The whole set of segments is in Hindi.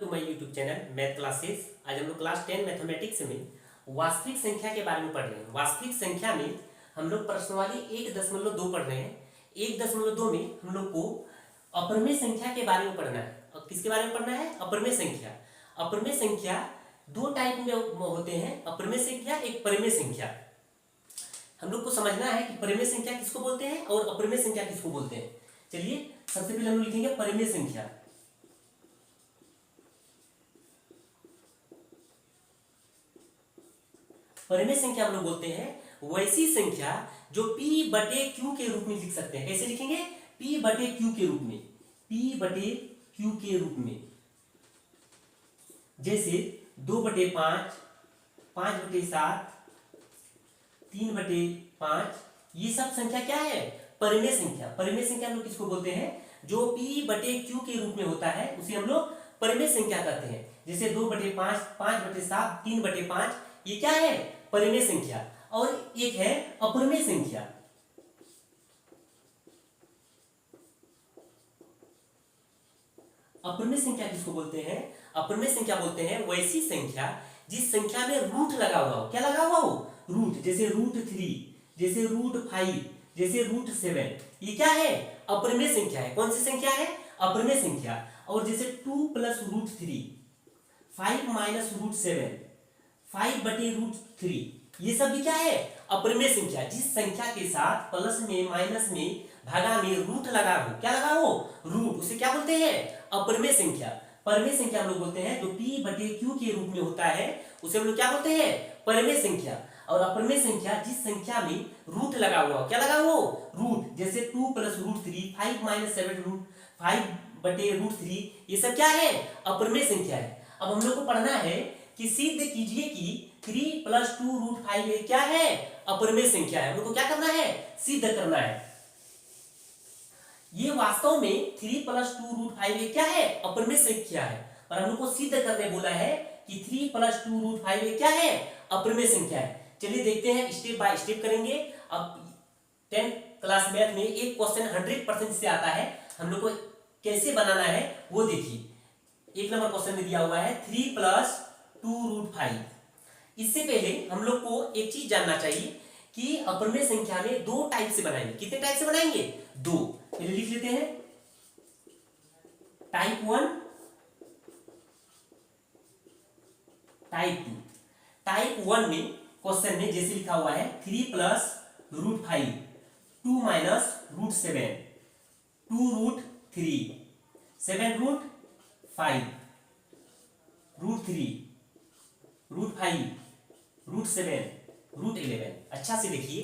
To my YouTube channel math classes. आज हम लोग क्लास 10 मैथमेटिक्स में वास्तविक संख्या के बारे में पढ़ रहे हैं। वास्तविक संख्या में हम लोग प्रश्नावली 1.2 पढ़ रहे हैं। 1.2 में हम लोग को अपरिमेय संख्या के बारे में पढ़ना है। और किसके बारे में पढ़ना है? अपरिमेय संख्या। अपरिमेय संख्या दो टाइप में होते हैं, अपरिमेय संख्या, एक परिमेय संख्या। हम लोग को समझना है कि परिमेय संख्या किसको बोलते हैं और अपरिमेय संख्या किसको बोलते हैं। चलिए सबसे पहले हम लोग लिखेंगे परिमेय संख्या। परिमेय संख्या हम लोग बोलते हैं वैसी संख्या जो P/Q के रूप में लिख सकते हैं। कैसे लिखेंगे? P/Q के रूप में, P/Q के रूप में। जैसे 2/5, 5/7, 3/5, ये सब संख्या क्या है? परिमेय संख्या। परिमेय संख्या हम लोग किसको बोलते हैं? जो P/Q के रूप में होता है उसे हम लोग परिमेय संख्या कहते हैं। जैसे 2/5, 5/7, 3/5, ये क्या है? परिमेय संख्या। और एक है अपरिमेय संख्या। अपरिमेय संख्या किसको बोलते हैं? अपरिमेय संख्या बोलते हैं वैसी संख्या जिस संख्या में रूट लगा हुआ हो। क्या लगा हुआ हो? रूट। जैसे √3, जैसे √5, जैसे √7, ये क्या है? अपरिमेय संख्या है। कौन सी संख्या है? अपरिमेय संख्या। और जैसे 2 + √3, 5 - √7, 5/√3, ये सब भी क्या है? अपरिमेय संख्या। जिस संख्या के साथ प्लस में, माइनस में, भागा में रूट लगा हो। क्या लगा हो? रूट। उसे क्या बोलते हैं? अपरिमेय संख्या। परिमेय संख्या हम लोग बोलते हैं जो P/Q के रूप में होता है उसे हम लोग क्या बोलते हैं? परिमेय संख्या। और अपरिमेय संख्या जिस संख्या में रूट लगा हुआ हो। क्या लगा हो? रूट। जैसे 2 + √3, 5 - 7 5/√3, ये सब क्या है? अपरिमेय संख्या है। अब हम लोग को पढ़ना है कि सिद्ध कीजिए कि 3 + 2√5 ये क्या है? अपरिमेय संख्या है। हम लोग को क्या करना है? सिद्ध करना है। ये वास्तव में 3 + 2√5 ये क्या है? अपरिमेय संख्या है। और हम लोग को सिद्ध करने बोला है कि 3 + 2√5 ये क्या है? अपरिमेय संख्या है। चलिए देखते हैं, स्टेप बाय स्टेप करेंगे। अब 10th क्लास मैथ में एक क्वेश्चन 100% से आता है। हम लोग को कैसे बनाना है वो देखिए। 1 नंबर क्वेश्चन में दिया हुआ है 3 + 2√5। इससे पहले हम लोग को एक चीज जानना चाहिए कि अपरिमेय संख्या में दो टाइप से बनाएंगे। कितने टाइप से बनाएंगे? दो। पहले लिख लेते हैं टाइप 1, टाइप 2। टाइप 1 में क्वेश्चन में जैसे लिखा हुआ है 3 + √5, 2 - √7, 2√3, 7√5, √3, √5, √7, √11। अच्छा से देखिए,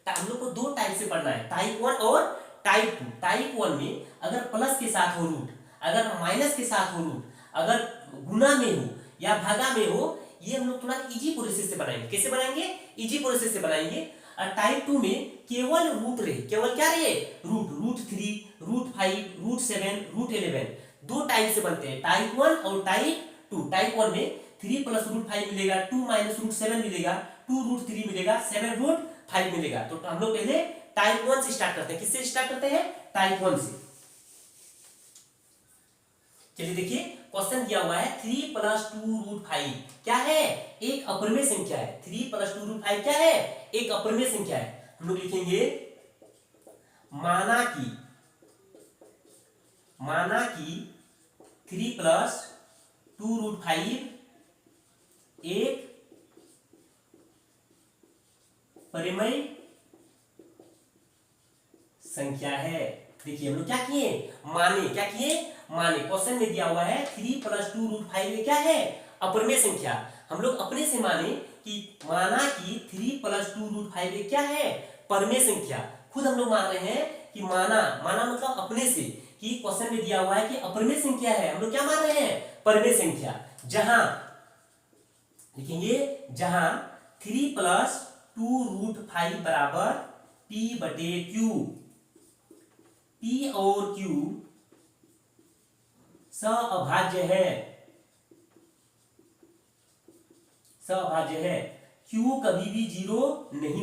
हम लोग को दो टाइप से पढ़ना है, टाइप 1 और टाइप 2। टाइप 1 में अगर प्लस के साथ हो रूट, अगर माइनस के साथ हो रूट, अगर गुना में हो या भागा में हो, ये हम लोग थोड़ा इजी प्रोसेस से बनाएंगे। कैसे बनाएंगे? इजी प्रोसेस से बनाएंगे। और टाइप 2 में केवल रूट रहे, केवल क्या रहे? रूट। √3, √5, √7, √11 दो टाइप से बनते हैं, टाइप 1 और टाइप 2। टाइप 1 में 3 + √5 मिलेगा, 2 - √7 मिलेगा, 2√3 मिलेगा, 7√5 मिलेगा। तो हम लोग पहले टाइप 1 से स्टार्ट करते हैं। किससे स्टार्ट करते हैं? टाइप 1 से। चलिए देखिए, क्वेश्चन दिया हुआ है 3 + 2√5 क्या है? एक अपरिमेय संख्या है। 3 + 2√5 क्या है? एक अपरिमेय संख्या है। हम लोग लिखेंगे माना कि 3 + 2√5 एक परिमेय संख्या है। देखिए हम लोग क्या किए? माने। क्या किए? माने। क्वेश्चन में दिया हुआ है 3 + 2√5 ये क्या है? अपरिमेय संख्या। हम लोग अपने से माने कि माना कि 3 + 2√5 ये क्या है? परिमेय संख्या। खुद हम लोग मान रहे हैं कि माना मतलब अपने से, कि क्वेश्चन में दिया हुआ है कि अपरिमेय संख्या है। हम लोग क्या मान रहे हैं? परिमेय संख्या। जहां लिखेंगे, जहां 3 + 2√5 बराबर P/Q, P और Q सअभाज्य है। सअभाज्य है। Q कभी भी 0 नहीं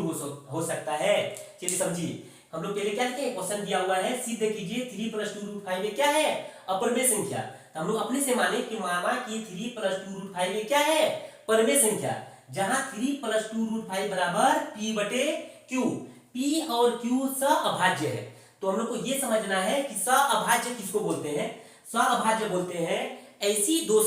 हो सकता है। चलिए समझिए, हम लोग पहले क्या लिखे? क्वेश्चन दिया हुआ है सिद्ध कीजिए 3 + 2√5 क्या है? अपरिमेय संख्या। तो हम लोग अपने से माने कि माना कि 3 + 2√5 ये क्या है, परमेय संख्या, जहां 3 + 2√5 बराबर p/q। p और q सअभाज्य है। तो हम लोग को ये समझना है कि सअभाज्य किसको बोलते हैं। सअभाज्य बोलते हैं ऐसी दो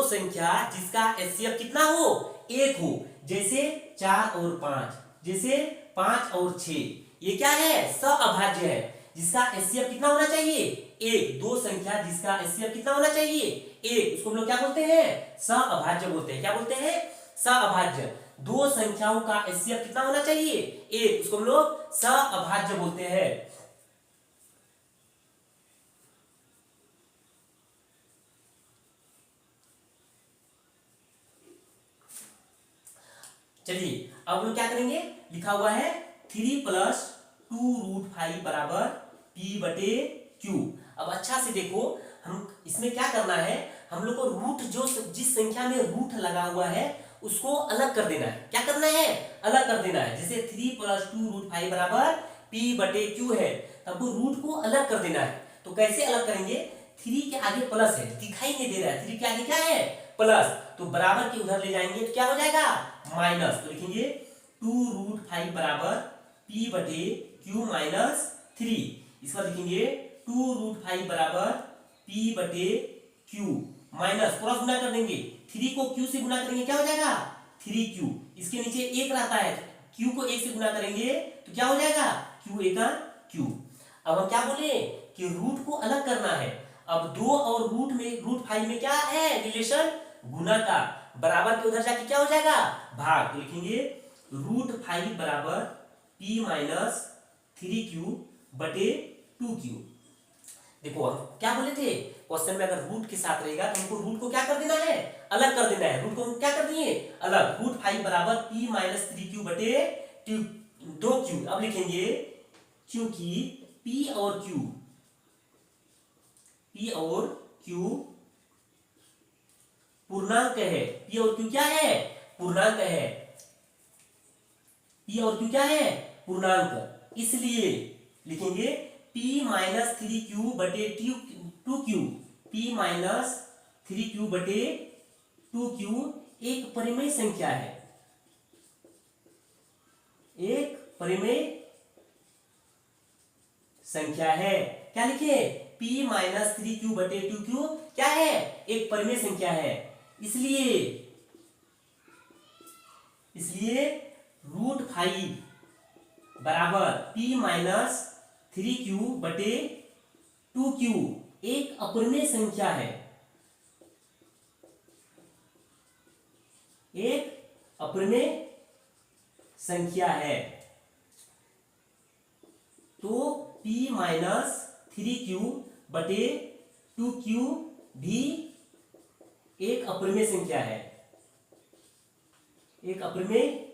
संख्या जिसका एचसीएफ कितना हो, 1 हो। जैसे 4 और 5, जैसे 5 और 6, ये क्या है, सअभाज्य है, जिसका एचसीएफ कितना होना चाहिए, 1। दो संख्या जिसका एचसीएफ कितना होना चाहिए, 1, उसको हम लोग क्या बोलते हैं, सअभाज्य बोलते हैं। क्या बोलते हैं, सअभाज्य। दो संख्याओं का एचसीएफ कितना होना चाहिए, 1, उसको हम लोग सअभाज्य बोलते हैं। चलिए अब हम लोग क्या करेंगे, लिखा हुआ है 3 + 2√5 बराबर p/q। अब अच्छा से देखो, हम इसमें क्या करना है, हम लोग को रूट जो जिस संख्या में रूट लगा हुआ है उसको अलग कर देना है। क्या करना है, अलग कर देना है। जैसे 3 + 2√5 बराबर p/q है, तब रूट को अलग कर देना है। तो कैसे अलग करेंगे, 3 के आगे प्लस है, दिखाई नहीं दे रहा है, 3 के आगे क्या है, प्लस, तो बराबर के उधर ले जाएंगे तो क्या हो जाएगा, माइनस। तो लिखेंगे 2√5 बराबर p/q माइनस 3। इस बार लिखेंगे 2√5 बराबर p/q माइनस, क्रॉस गुना कर देंगे, 3 को q से गुना करेंगे क्या हो जाएगा, 3q। इसके नीचे 1 रहता है, q को 1 से गुना करेंगे तो क्या हो जाएगा, q1 q। अब हम क्या बोले कि रूट को अलग करना है। अब 2 और √5 में क्या है रिलेशन, गुना का, बराबर के उधर जाके क्या हो जाएगा, भाग। तो लिखेंगे √5 बराबर p माइनस 3q/2q। देखो हम क्या बोले थे, क्वेश्चन में अगर रूट के साथ रहेगा तो हमको रूट को क्या कर देना है, अलग कर देना है। रूट को हम क्या कर दिए, अलग। √5 बराबर p माइनस 3q/2q। अब लिखेंगे क्योंकि p और q पूर्णांक है। p और q क्या है, पूर्णांक है। p और q क्या है, पूर्णांक। इसलिए लिखेंगे p minus 3q/2q। p minus 3q/2q एक परिमेय संख्या है, एक परिमेय संख्या है। क्या लिखे, p माइनस 3q/2q क्या है, एक परिमेय संख्या है। इसलिए √5 बराबर p माइनस 3q/2q एक अपरिमेय संख्या है, एक अपरिमेय संख्या है। तो p माइनस 3q/2q भी एक अपरिमेय संख्या है, एक अपरिमेय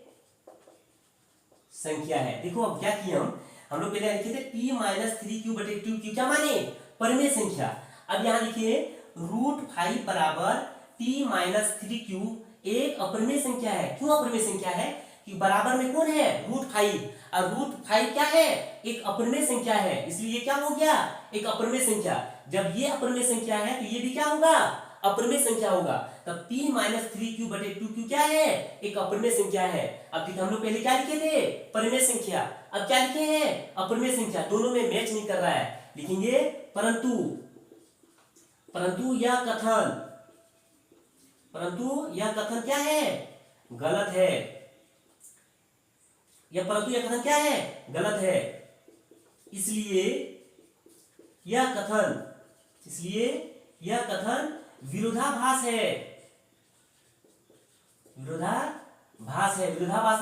संख्या है। देखो अब क्या किए हम लोग पहले लिखे थे p माइनस 3q/2q क्या माने, परिमेय संख्या। अब यहां लिखिए √5 बराबर p माइनस 3q एक अपरिमेय संख्या है। क्यों अपरिमेय संख्या है, कि बराबर में कौन है, √5, और √5 क्या है, एक अपरिमेय संख्या है, इसलिए क्या हो गया, एक अपरिमेय संख्या। जब ये अपरिमेय संख्या है तो ये भी क्या होगा, अपरिमेय संख्या होगा। तब p माइनस 3q/2q क्या है, एक अपरिमेय संख्या है। अब ठीक हम लोग पहले क्या लिखे थे, परिमेय संख्या, अब क्या लिखे हैं, अपरिमेय संख्या। दोनों में मैच नहीं कर रहा है, लिखेंगे परंतु यह कथन क्या है, गलत है। परंतु यह कथन क्या है, गलत है। इसलिए यह कथन विरोधाभास है। विरोधाभास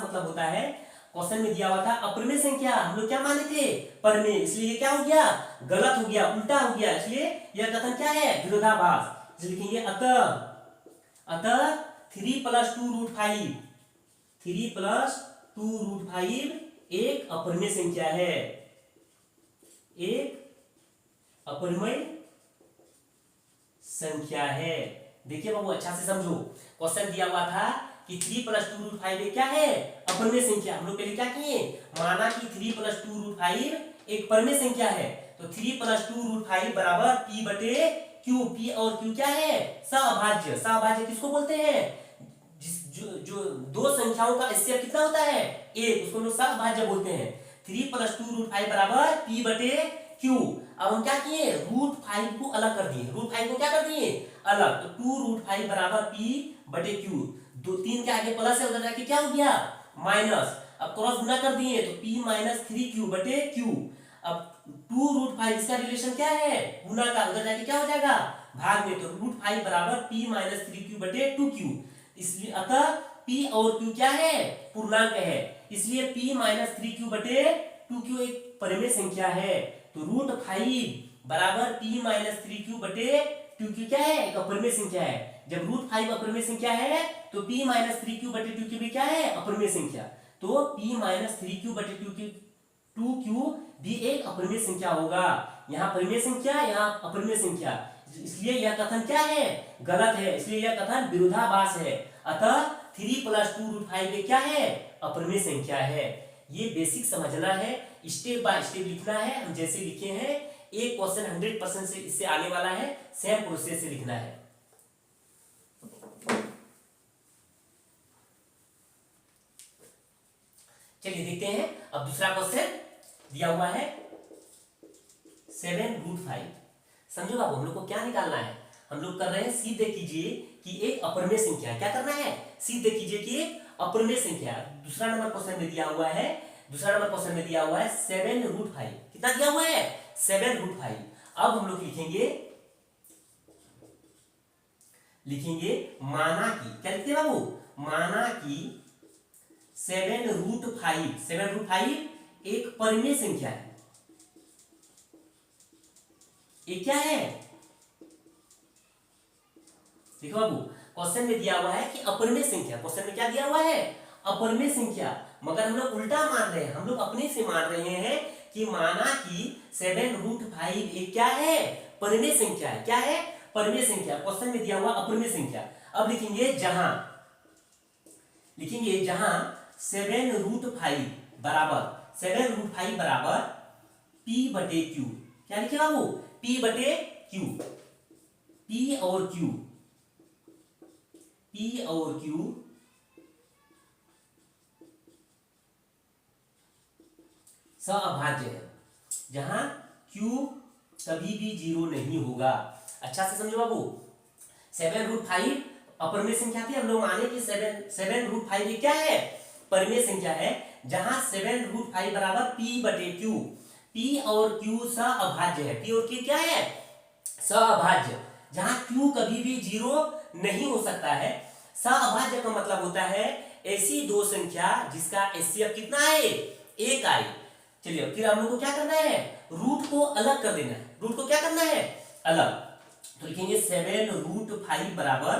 मतलब होता है, क्वेश्चन में दिया हुआ था अपरिमेय संख्या, हम लोग क्या माने थे, परिमेय, इसलिए क्या हो गया, गलत हो गया, उल्टा हो गया, इसलिए यह कथन क्या है, विरोधाभास। लिखेंगे अतः 3 + 2√5 एक अपरिमेय संख्या है, एक अपरिमेय संख्या है। देखिए बाबू अच्छा से समझो, क्वेश्चन दिया हुआ था कि 3 + 2√5 क्या है, अपरिमेय संख्या। हम लोग पहले क्या किए, माना कि 3 + 2√5 एक परिमेय संख्या है। तो 3 + 2√5 बराबर p/q क्यू, पी और क्यू क्या है, सहअभाज्य। सहअभाज्य किसको बोलते हैं, जो दो संख्याओं का एचसीएफ कितना होता है, एक, उसको हम लोग सहअभाज्य बोलते हैं। 3 + 2√5 बराबर पी बटे क्यू। अब हम क्या किए, √5 को अलग कर दिए, √5 को क्या कर दिए, अलग, तो 2√5 बराबर पी बटे क्यू। 3 के आगे प्लस है, उधर जाके क्या हो गया, माइनस। अब क्रॉस गुना कर दिए तो p - 3q बटे q। अब 2√5 इसका रिलेशन क्या है, गुना का, उधर जाके क्या हो जाएगा, भाग में, तो √5 बराबर p - 3q बटे 2q। इसलिए अतः p और q क्या है, पूर्णांक है, इसलिए p - 3q बटे 2q एक परिमेय संख्या है। तो √5 बराबर p - 3q बटे 2q क्या है, एक अपरिमेय संख्या है। जब √5 अपरिमेय संख्या है तो p - 3q बटे 2q भी क्या है, अपरिमेय संख्या। तो p - 3q बटे 2q भी एक अपरिमेय संख्या होगा। यहाँ परिमेय संख्या, यहाँ अपरिमेय संख्या, इसलिए यह कथन क्या है, गलत है, इसलिए यह कथन विरोधाभास है। अतः 3 + 2√5 क्या है, अपरिमेय संख्या है। ये बेसिक समझना है, स्टेप बाय स्टेप लिखना है। हम जैसे लिखे हैं, एक क्वेश्चन 100% से इससे आने वाला है, सेम प्रोसेस से लिखना है। चलिए देखते हैं, अब दूसरा क्वेश्चन दिया हुआ है 7√5। समझो बाबू, हम लोग को क्या निकालना है, हम लोग कर रहे हैं, सीधे कीजिए कि एक अपरिमेय संख्या, क्या करना है, सीधे कीजिए कि एक अपरिमेय संख्या। दूसरा नंबर क्वेश्चन में दिया हुआ है, 7√5। कितना दिया हुआ है, 7√5। अब हम लोग लिखेंगे माना कि, क्या लिखते हैं बाबू, माना कि 7√5 एक परिमेय संख्या है। ये क्या है, देखो बाबू, क्वेश्चन में दिया हुआ है कि अपरिमेय संख्या, क्वेश्चन में क्या दिया हुआ है, अपरिमेय संख्या, मगर हम लोग उल्टा मान रहे हैं, हम लोग अपने से मान रहे हैं कि माना कि 7√5 एक क्या है, परिमेय संख्या है। क्या है, परिमेय संख्या। क्वेश्चन में दिया हुआ अपरिमेय संख्या। अब लिखेंगे जहां 7√5 बराबर p बटे q। क्या लिखे बाबू, p बटे q। p और q सहअभाज्य है, जहां q कभी भी 0 नहीं होगा। अच्छा से समझो बाबू, 7√5 अपरिमेय संख्या थी, हम लोग माने कि 7√5 क्या है, परिमेय संख्या है, जहां 7√5 बराबर p बटे q। p और q सहअभाज्य है, p और q क्या है, सहअभाज्य, जहां q कभी भी 0 नहीं हो सकता है। सहअभाज्य का मतलब होता है ऐसी दो संख्या जिसका एचसीएफ कितना है, एक आए। चलिए फिर हम लोग को क्या करना है, रूट को अलग कर देना है, रूट को क्या करना है, अलग। तो लिखेंगे 7√5 बराबर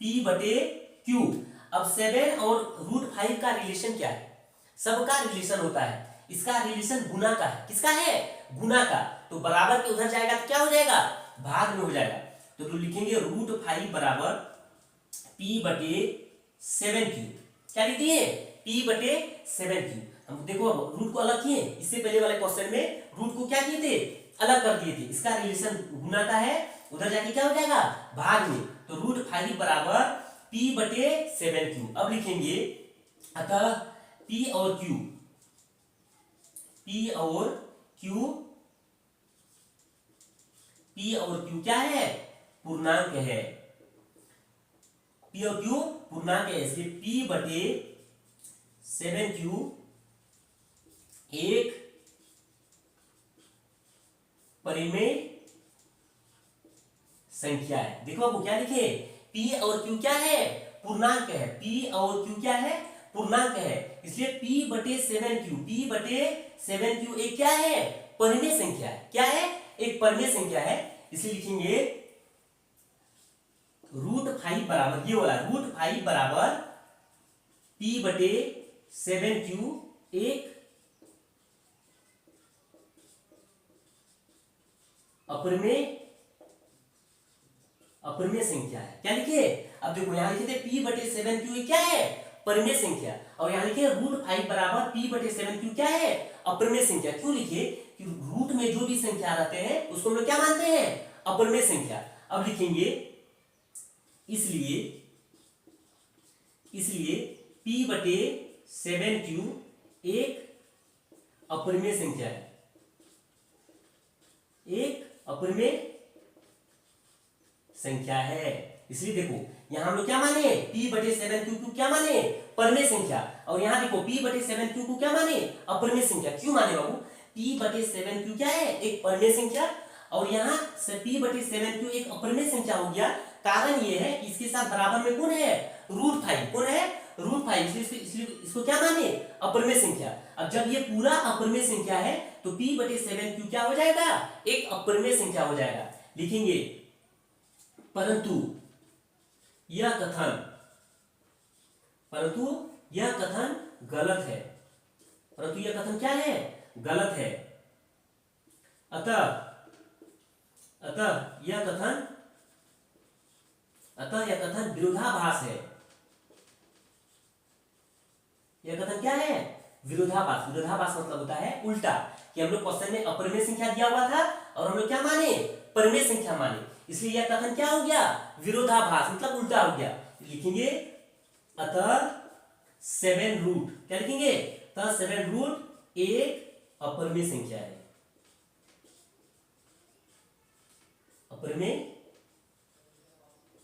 p बटे q। अब 7 और √5 का रिलेशन क्या है, सबका रिलेशन होता है, इसका रिलेशन गुना का है। किसका है, गुना का। तो बराबर के उधर जाएगा तो क्या हो जाएगा, भाग में हो जाएगा। तो लिखेंगे √5 बराबर p बटे 7q। क्या लिखिए, p बटे 7q। हम देखो रूट को अलग किए, इससे पहले वाले क्वेश्चन में रूट को क्या किए थे, अलग कर दिए थे, इसका रिलेशन गुना का है, उधर जाके क्या हो जाएगा, भाग में। तो √5 बराबर p बटे 7q। अब लिखेंगे अतः p और q क्या है, पूर्णांक है, p और q पूर्णांक है, इसलिए p बटे 7q एक परिमेय संख्या है। देखो आपको क्या लिखे, p और q क्या है, पूर्णांक है, p और q क्या है, पूर्णांक है, इसलिए p बटे 7q एक क्या है, परिमेय संख्या है। क्या है, एक परिमेय संख्या है, इसलिए लिखेंगे √5 बराबर, ये वाला √5 बराबर p बटे 7q एक अपरिमेय संख्या है। क्या लिखे, अब देखो यहां लिखे थे p बटे 7q क्या है, परिमेय संख्या, और यहां लिखे √5 बराबर p बटे 7q क्या है, अपरिमेय संख्या। क्यों लिखे कि रूट में जो भी संख्या रहते हैं उसको हम लोग क्या मानते हैं, अपरिमेय संख्या। अब लिखेंगे इसलिए इसलिए p बटे 7q एक अपरिमेय संख्या है, एक अपरिमेय संख्या है। इसलिए देखो यहां हम लोग क्या माने, p बटे 7q को क्या माने, परिमेय संख्या, और यहां देखो p बटे 7q को क्या माने, अपरिमेय संख्या। क्यों माने बाबू, p बटे 7q क्या है, एक परिमेय संख्या, और यहाँ p बटे 7q एक अपरिमेय संख्या हो गया। कारण ये है कि इसके साथ बराबर में कौन है, √5, कौन है, √5, इसलिए इसको क्या माने, अपरिमेय संख्या। अब जब ये पूरा अपरिमेय संख्या है तो p बटे 7q क्या हो जाएगा, एक अपरिमेय संख्या हो जाएगा। लिखेंगे परंतु यह कथन गलत है, परंतु यह कथन क्या है, गलत है। अतः यह कथन विरोधाभास है। यह कथन क्या है, विरोधाभास। विरोधाभास मतलब होता है उल्टा, कि हम लोग क्वेश्चन में अपरिमेय संख्या दिया हुआ था और हम लोग क्या माने, परिमेय संख्या माने, इसलिए यह कथन क्या हो गया, विरोधाभास, मतलब उल्टा हो गया। लिखेंगे अतः 7 रूट, क्या लिखेंगे, अतः 7 रूट एक अपरिमेय संख्या है, अपरिमेय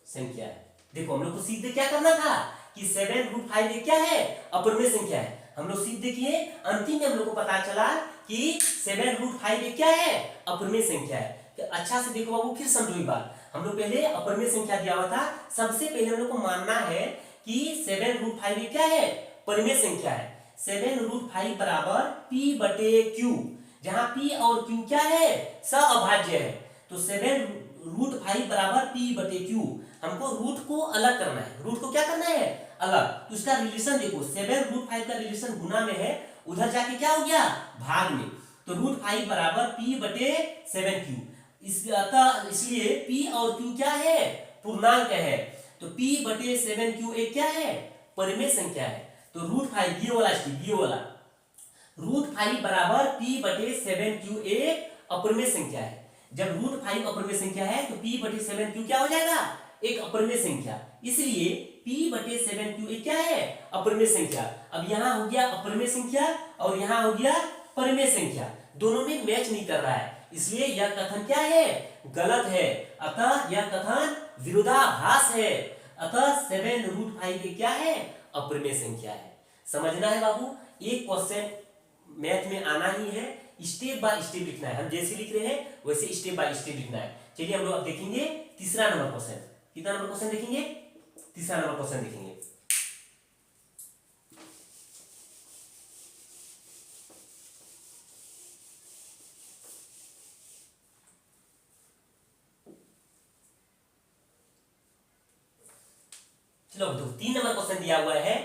संख्या है। देखो हम लोग को सीधे क्या करना था कि 7 √5 एक क्या है, अपरिमेय संख्या है। हम लोग सीधे किए, अंतिम में हम लोग को पता चला कि 7 √5 एक क्या है, अपरिमेय संख्या है। तो अच्छा से देखो बाबू, फिर समझो एक बार। हम लोग पहले अपरिमेय संख्या दिया हुआ था, सबसे पहले हम लोग को मानना है कि 7 √5 एक क्या है, परिमेय संख्या है। 7 √5 बराबर p बटे q, जहां p और q क्या है, सहअभाज्य है। तो 7 √5 बराबर p बटे q, हमको रूट को अलग करना है। रूट को क्या करना है, अलग। तो इसका रिलेशन देखो, 7 √5 का रिलेशन गुना में है, उधर जाके क्या हो गया, भाग में। तो √5 बराबर p बटे 7q, इसलिए p और q क्या है, पूर्णांक है। तो p बटे 7q एक क्या है, परिमेय संख्या है। तो √5 ये वाला स्टेप, ये वाला √5 बराबर p बटे 7q एक अपरिमेय संख्या है। जब √5 अपरिमेय संख्या है तो p बटे 7q क्या हो जाएगा, एक अपरिमेय संख्या। इसलिए p बटे 7q एक क्या है, अपरिमेय संख्या। अब यहाँ हो गया अपरिमेय संख्या और यहाँ हो गया परिमेय संख्या, दोनों में मैच नहीं कर रहा है, इसलिए यह कथन क्या है, गलत है। अतः यह कथन विरोधाभास है। अतः 7 √5 क्या है, अपरिमेय संख्या है। समझना है बाबू, एक क्वेश्चन मैथ में आना ही है, स्टेप बाय स्टेप लिखना है। हम जैसे लिख रहे हैं वैसे स्टेप बाय स्टेप लिखना है। चलिए हम लोग अब देखेंगे तीसरा नंबर क्वेश्चन। कितना नंबर क्वेश्चन देखेंगे, तीसरा नंबर क्वेश्चन देखेंगे। चलो तो 3 नंबर क्वेश्चन दिया हुआ है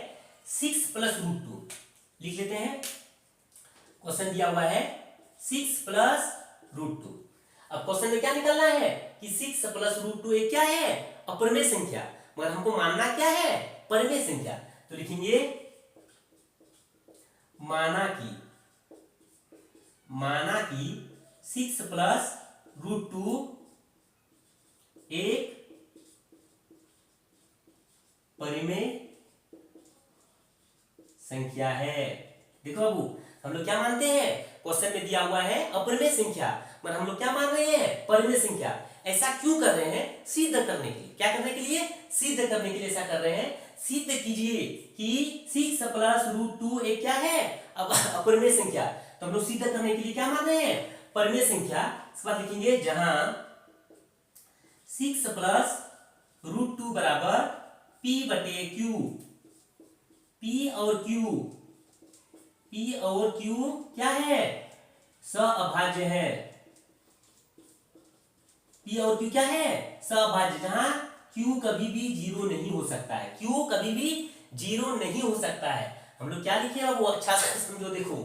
6 + √2, लिख लेते हैं। क्वेश्चन दिया हुआ है 6 + √2। अब क्वेश्चन में क्या निकलना है कि 6 + √2 एक क्या है, अपरिमेय संख्या, मगर हमको मानना क्या है, परिमेय संख्या। तो लिखेंगे माना कि 6 + √2 एक परिमेय संख्या है। देखो बाबू, हम लोग क्या मानते हैं, क्वेश्चन में दिया हुआ है अपरिमेय संख्या, मगर हम लोग क्या मान रहे हैं, परिमेय संख्या। ऐसा क्यों कर रहे हैं, सिद्ध करने के लिए। क्या करने के लिए, सिद्ध करने के लिए ऐसा कर रहे हैं। सिद्ध कीजिए कि 6 + √2 एक क्या है, अब अपरिमेय संख्या। तो हम लोग सिद्ध करने के लिए क्या मान रहे हैं, परिमेय संख्या। इस बात लिखेंगे जहां 6 + √2 बराबर p बटे q, p और q क्या है, सहअभाज्य है। p और q क्या है, सहअभाज्य, जहां q कभी भी 0 नहीं हो सकता है, q कभी भी 0 नहीं हो सकता है। हम लोग क्या लिखे वो अच्छा से समझो। देखो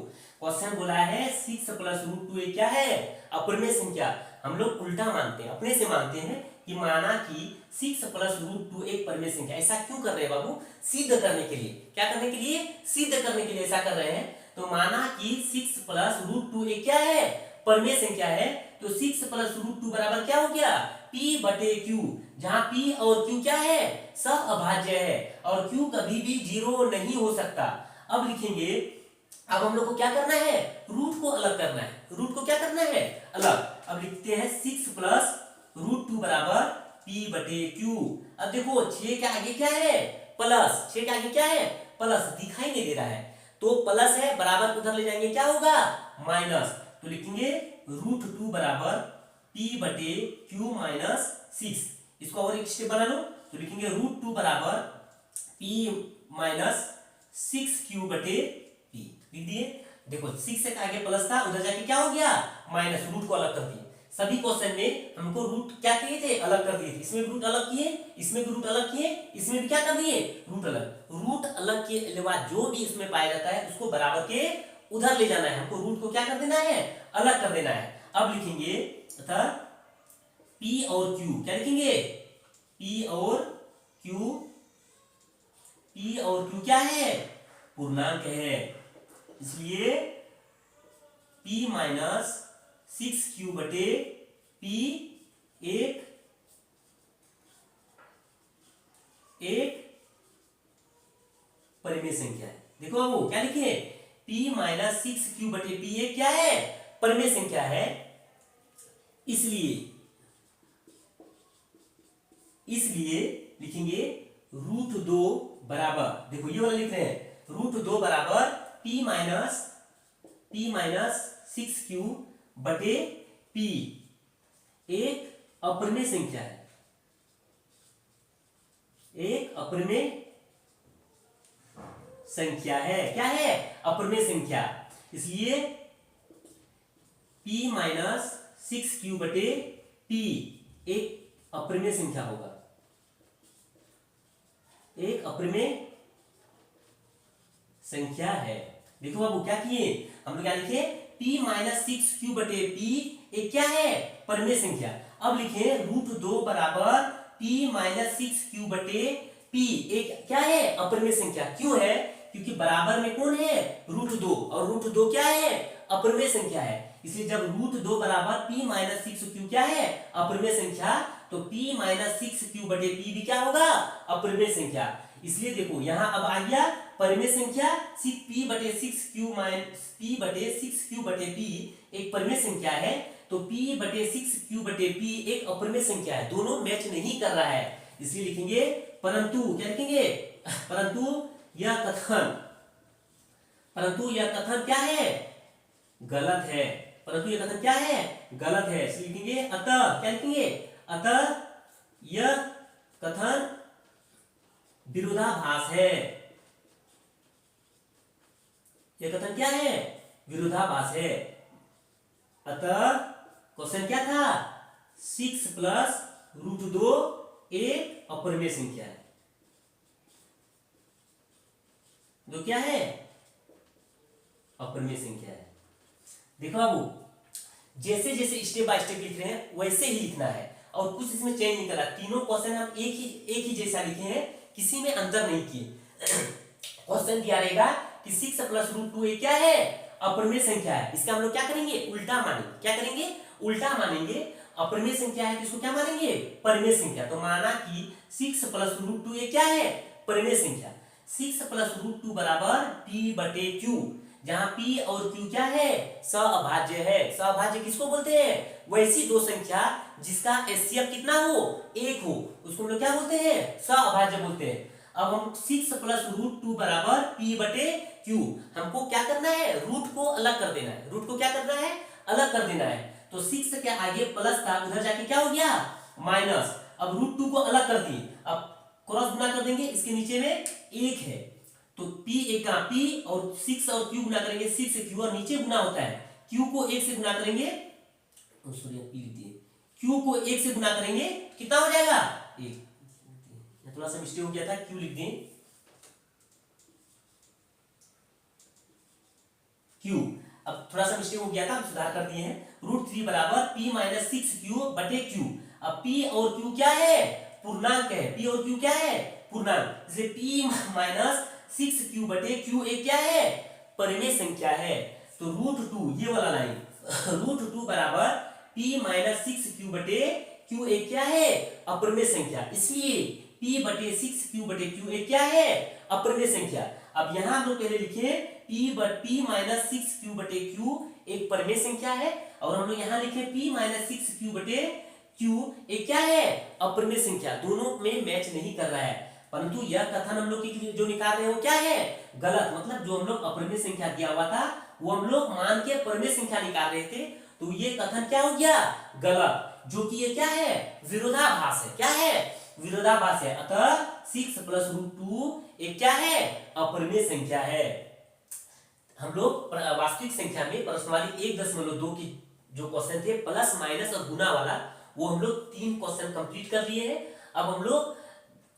क्वेश्चन बोला है 6 + √2 एक क्या है, अपरिमेय संख्या। हम लोग उल्टा मानते हैं, अपने से मानते हैं कि माना कि 6 + √2 एक परिमेय संख्या। ऐसा क्यों कर रहे हैं बाबू, सिद्ध करने के लिए। क्या करने के लिए, सिद्ध करने के लिए ऐसा कर रहे हैं। तो माना कि 6 + √2 एक क्या है, परिमेय संख्या है। तो 6 + √2 बराबर क्या हो गया, P बटे Q, जहां P और Q क्या है, सहअभाज्य है और Q कभी भी 0 नहीं हो सकता। अब लिखेंगे, अब हम लोग को क्या करना है, रूट को अलग करना है, रूट को क्या करना है, अलग। अब लिखते हैं 6 प्लस रूट 2 बराबर P बटे Q। अब देखो 6 के आगे क्या है, प्लस, 6 के आगे क्या है, प्लस, दिखाई नहीं दे रहा है तो प्लस है, बराबर उधर ले जाएंगे क्या होगा, माइनस। तो लिखेंगे रूट 2 बराबर P बटे Q माइनस 6। इसको और एक स्टेप बना लो, तो लिखेंगे रूट 2 बराबर P माइनस 6Q बटे P, लिख दिए। देखो 6 से आगे प्लस था, उधर जाके क्या हो गया, माइनस, रूट को अलग कर दिए। सभी क्वेश्चन में हमको रूट क्या किए थे, अलग कर दिए थे। इसमें भी रूट अलग किए, इसमें भी रूट अलग किए, इसमें भी क्या कर दिए, रूट अलग। रूट अलग किए के बाद जो भी इसमें पाया जाता है उसको बराबर के उधर ले जाना है, हमको रूट को क्या कर देना है, अलग कर देना है। अब लिखेंगे तथा P और Q, क्या लिखेंगे, P और Q, P और Q क्या है, पूर्णांक है, इसलिए P माइनस 6Q बटे P एक परिमेय संख्या है। देखो अब क्या लिखे, P माइनस 6Q बटे P एक क्या है, परिमेय संख्या है। इसलिए लिखेंगे रूट 2 बराबर, देखो ये वाला लिख रहे हैं, रूट 2 बराबर P माइनस 6Q बटे P एक अपरिमेय संख्या है, एक अपरिमेय संख्या है, क्या है, अपरिमेय संख्या। इसलिए P माइनस 6Q बटे P एक अपरिमेय संख्या होगा, एक अपरिमेय संख्या है। देखो बाबू क्या किए हम लोग, क्या लिखे, P माइनस 6Q बटे P एक क्या है, परिमेय संख्या। अब लिखे रूट 2 बराबर P माइनस 6Q बटे P एक क्या है, अपरिमेय संख्या। क्यों है, क्योंकि बराबर में कौन है, रूट 2, और रूट 2 क्या है, अपरिमेय संख्या है। इसलिए जब रूट 2 बराबर P माइनस 6Q क्या है, अपरिमेय संख्या, तो P माइनस 6Q बटे P भी क्या होगा, अपरिमेय संख्या। इसलिए देखो यहां अब आ गया परिमेय संख्या, P बटे 6Q माइनस P बटे 6Q बटे P एक परिमेय संख्या है, तो P बटे 6Q बटे P एक अपरिमेय संख्या है, दोनों मैच नहीं कर रहा है। इसलिए लिखेंगे परंतु, क्या लिखेंगे, परंतु यह कथन क्या है, गलत है, परंतु यह कथन क्या है, गलत है। इसलिए लिखेंगे अतः, क्या लिखेंगे, अतः यह कथन विरोधाभास है, यह कथन क्या है, विरोधाभास है। अतः क्वेश्चन क्या था, 6 प्लस रूट 2 एक अपरिमेय संख्या है, जो क्या है, अपरिमेय संख्या है। देखो बाबू जैसे जैसे स्टेप बाय स्टेप लिख रहे हैं वैसे ही लिखना है, और कुछ इसमें चेंज नहीं करा। तीनों क्वेश्चन हम एक ही जैसा लिखे हैं, किसी में अंतर नहीं किए। क्वेश्चन दिया रहेगा कि 6 प्लस रूट 2 क्या है, अपरिमेय संख्या है, इसका हम लोग क्या करेंगे, उल्टा मानेंगे, क्या करेंगे, उल्टा मानेंगे। अपरिमेय संख्या है तो इसको क्या मानेंगे, परिमेय संख्या। तो माना कि 6 प्लस रूट 2 क्या है, परिमेय संख्या। 6 प्लस रूट 2 बराबर P बटे Q, जहां P और Q क्या है, सहअभाज्य है। सहअभाज्य किसको बोलते हैं, वैसी दो संख्या जिसका एचसीएफ कितना हो, एक हो, उसको हम लोग क्या बोलते हैं, सहअभाज्य बोलते हैं। अब हम 6 प्लस रूट 2 बराबर P बटे Q, हमको क्या करना है, रूट को अलग कर देना है, रूट को क्या करना है, अलग कर देना है। तो 6 के आगे प्लस था, उधर जाके क्या हो गया, माइनस। अब रूट 2 को अलग कर दिए, अब क्रॉस गुना कर देंगे, इसके नीचे में एक है, तो P एक का P और 6 और Q गुना करेंगे, 6 से Q और नीचे गुना होता है, Q को 1 से गुना करेंगे, सॉरी P लिख दिए, Q को 1 से गुना करेंगे, कितना हो जाएगा, 1। थोड़ा सा मिस्टेक हो गया था, Q लिख दिए, Q। अब थोड़ा सा मिस्टेक हो गया था, हम सुधार कर दिए हैं। रूट 3 बराबर P माइनस 6Q बटे Q। अब P और Q क्या है, पूर्णांक है, P और Q क्या है, पूर्णांक, इसलिए P माइनस 6Q बटे Q एक क्या है, परिमेय संख्या है। तो रूट 2 ये वाला लाइन, रूट 2 बराबर P माइनस 6Q बटे क्यू एक क्या है, अपरिमेय संख्या, इसलिए p/6 q/q एक क्या है, अपरिमेय संख्या। अब यहां हम लोग पहले लिखे p-6 q/q एक परिमेय संख्या है, और हम लोग यहां लिखे p-6 q/q एक क्या है, अपरिमेय संख्या। दोनों में मैच नहीं कर रहा है, परंतु यह कथन हम लोग जो निकाल रहे हैं वो क्या है, गलत। मतलब जो हम लोग अपरिमेय संख्या दिया हुआ था वो हम लोग मान के परिमेय संख्या निकाल रहे थे, तो ये कथन क्या हो गया, गलत। जो कि ये क्या है, विरोधाभास है। क्या है, विरोधाभास है। अतः 6 + √2 एक क्या है, अपरिमेय संख्या है। हम लोग वास्तविक संख्या में प्रश्नावली 1.2 की जो क्वेश्चन थे प्लस माइनस और गुना वाला, वो हम लोग 3 क्वेश्चन कंप्लीट कर लिए हैं। अब हम लोग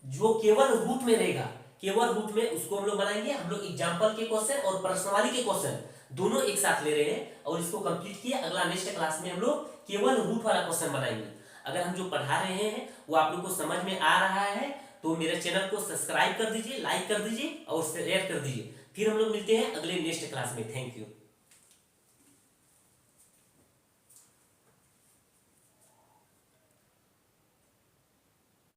जो केवल रूट में रहेगा, केवल रूट में उसको हम लोग बनाएंगे। हम लोग एग्जाम्पल के क्वेश्चन और प्रश्नावली के क्वेश्चन दोनों एक साथ ले रहे हैं और इसको कंप्लीट किया। अगला नेक्स्ट क्लास में हम लोग केवल रूट वाला क्वेश्चन बनाएंगे। अगर हम जो पढ़ा रहे हैं वो आप लोग को समझ में आ रहा है तो मेरे चैनल को सब्सक्राइब कर दीजिए, लाइक कर दीजिए और शेयर कर दीजिए। फिर हम लोग मिलते हैं अगले नेक्स्ट क्लास में। Thank you.